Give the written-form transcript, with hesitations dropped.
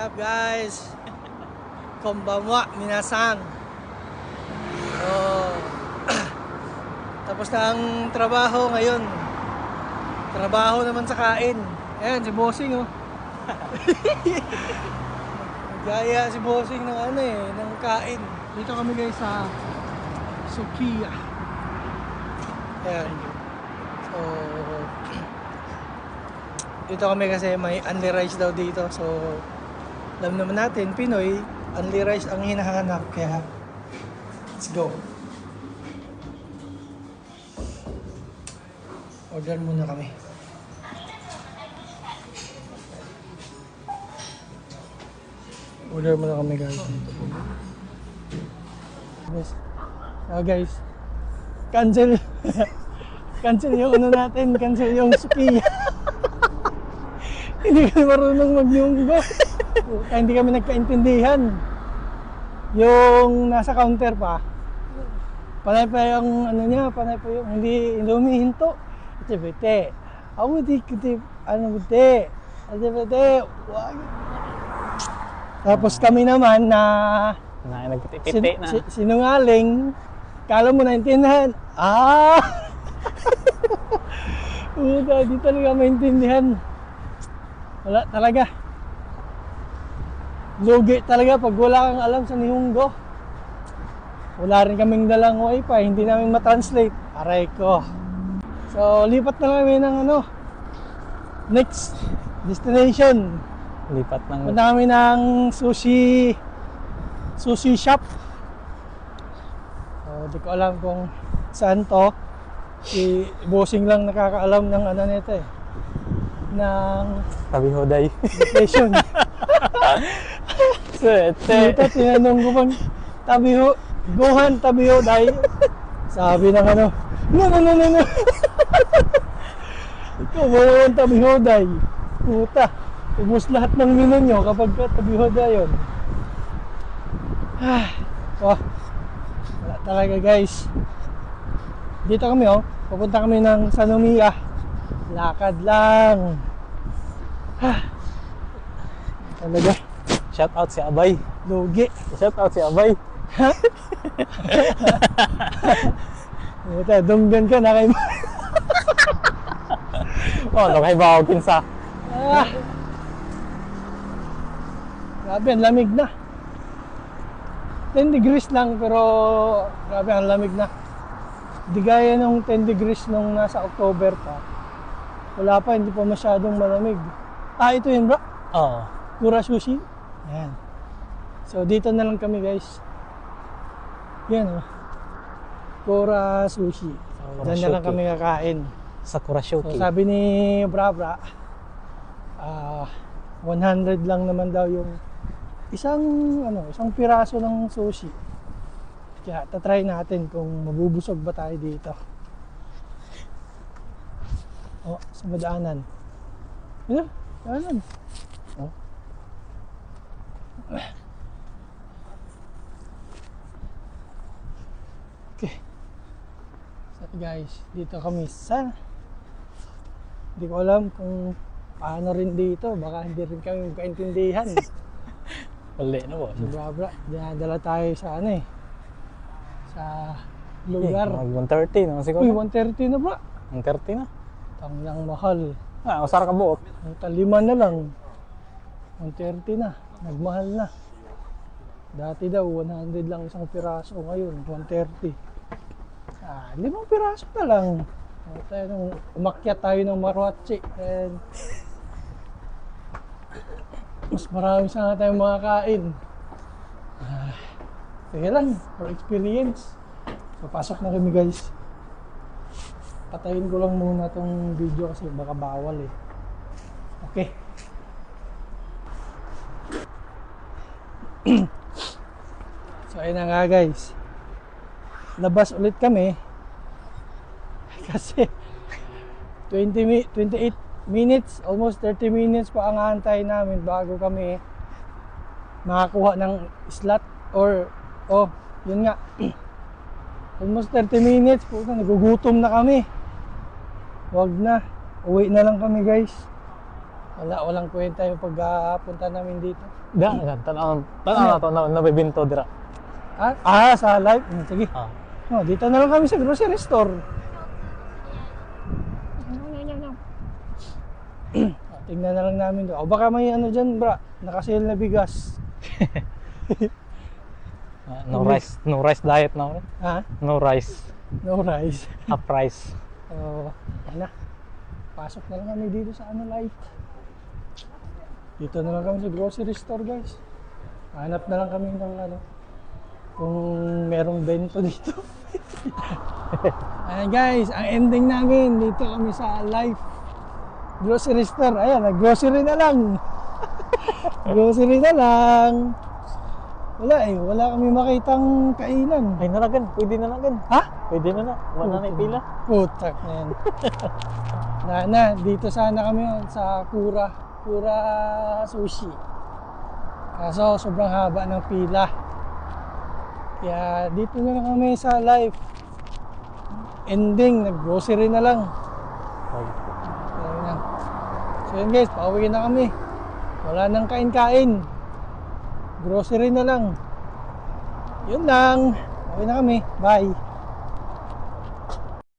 up guys? Konbanwa, minasan. Tapos na ang trabaho ngayon. Trabaho naman sa kain. Ayan, si Bossing oh. Gaya si Bossing ng ng kain. Dito kami guys sa Sukiya. Ayan. So, dito kami kasi may only rice daw dito. So, alam naman natin, Pinoy, only rice ang hinahanap. Kaya, let's go. Order muna kami. Order muna kami guys. Guys, cancel. Cancel yung natin, cancel yung Sukiya. Hindi kami marunong mag-Nyunggo. Kaya hindi kami nagkaintindihan. Yung nasa counter pa, panay pa yung panay pa yung hindi humihinto. Bete, ako di kitip, bete, wag. Tapos kami naman na nagpiti-piti na. Sinungaling, kala mo naintindihan. Di talaga maintindihan. Wala talaga. Lugi talaga pag wala kang alam sa Nihongo. Wala rin kaming dalang wifi, hindi namin matranslate. Aray ko. So, lipat na kami ng next destination. Lipat ng... Punta kami ng sushi shop. So, di ko alam kung saan to. Si Bossing lang nakakaalam ng nito eh. Ng Tabihoday. location. Swerte. Dito, tinanong ko pang Gohan Tabihoday. Sabi ng no. Ikaw, wala yung Tabihoday. Puta, ubos lahat ng menu nyo kapag Tabihoday yun. Wala talaga guys. Dito kami papunta kami ng Sanomiya. Lakad lang. Talaga. Shout out si Abay. Lugi. Shout out si Abay. Dunggan ka na kay Kay Bao Kinsa. Grabe, ang lamig na. 10 degrees lang pero grabe ang lamig na. Di gaya nung 10 degrees nung nasa October pa. Wala pa, hindi pa masyadong malamig. Ito yun bro? Oo. Kura Sushi. Ayan. So dito na lang kami guys. Yan Kura Sushi. So, dyan na lang kami kakain. Sakura Shuki. So sabi ni Bra, 100 lang naman daw yung isang piraso ng sushi. Kaya tatry natin kung mabubusog ba tayo dito. Sa madaanan. Daanan. Okay. So guys, dito kami hindi ko alam kung paano rin dito. Baka hindi rin kami magkaintindihan. Wala na po. Si Bra, dinadala tayo sa sa lugar. 130 naman siguro. Uy, 130 na bro. 130 na. Tangyang mahal. Usara ka buot. Ang talima na lang. 130 na. Nagmahal na. Dati daw 100 lang isang piraso. Ngayon 130. 5 piraso na lang. Umakyat tayo ng Maruachi. And mas marami sana tayong makakain. Sige lang, for experience. So, pasok na kami guys. Patayin ko lang muna tong video kasi baka bawal eh. Okay. So, ayun na nga guys. Labas ulit kami. Kasi 28 minutes, almost 30 minutes pa ang aantay namin bago kami makakuha ng slot or yun nga. Almost 30 minutes po, nagugutom na kami. Wag na, uwi na lang kami guys. Walang kwenta yung pagpunta namin dito. Tanaw na to, nabibinto dira. Sa live? Sige. Ah. Dito na lang kami sa grocery store. Tingnan na lang namin doon. O baka may ano dyan, bra. Nakasale na bigas. No rice diet na. Ha? No rice. No rice. Half rice. Yan na. Pasok na lang kami dito sa light. Dito na lang kami sa grocery store, guys. Hanap na lang kami ng kung merong bento dito. Ayan guys, ang ending namin dito kami sa Life grocery store. Ayan, nag-grocery na lang. Grocery na lang. Wala kami makitang kainan. Ay nalagan, pwede na lagan. Ha? Pwede na. Wala na pila. Putak na yan. Dito sana kami sa Kura Sushi. Kaso sobrang haba ng pila. Kaya dito na lang kami sa Life. Ending, nag-grocery na lang. So yun guys, pauwi na kami. Wala nang kain-kain. Grocery na lang. Yun lang. Pauwi na kami. Bye.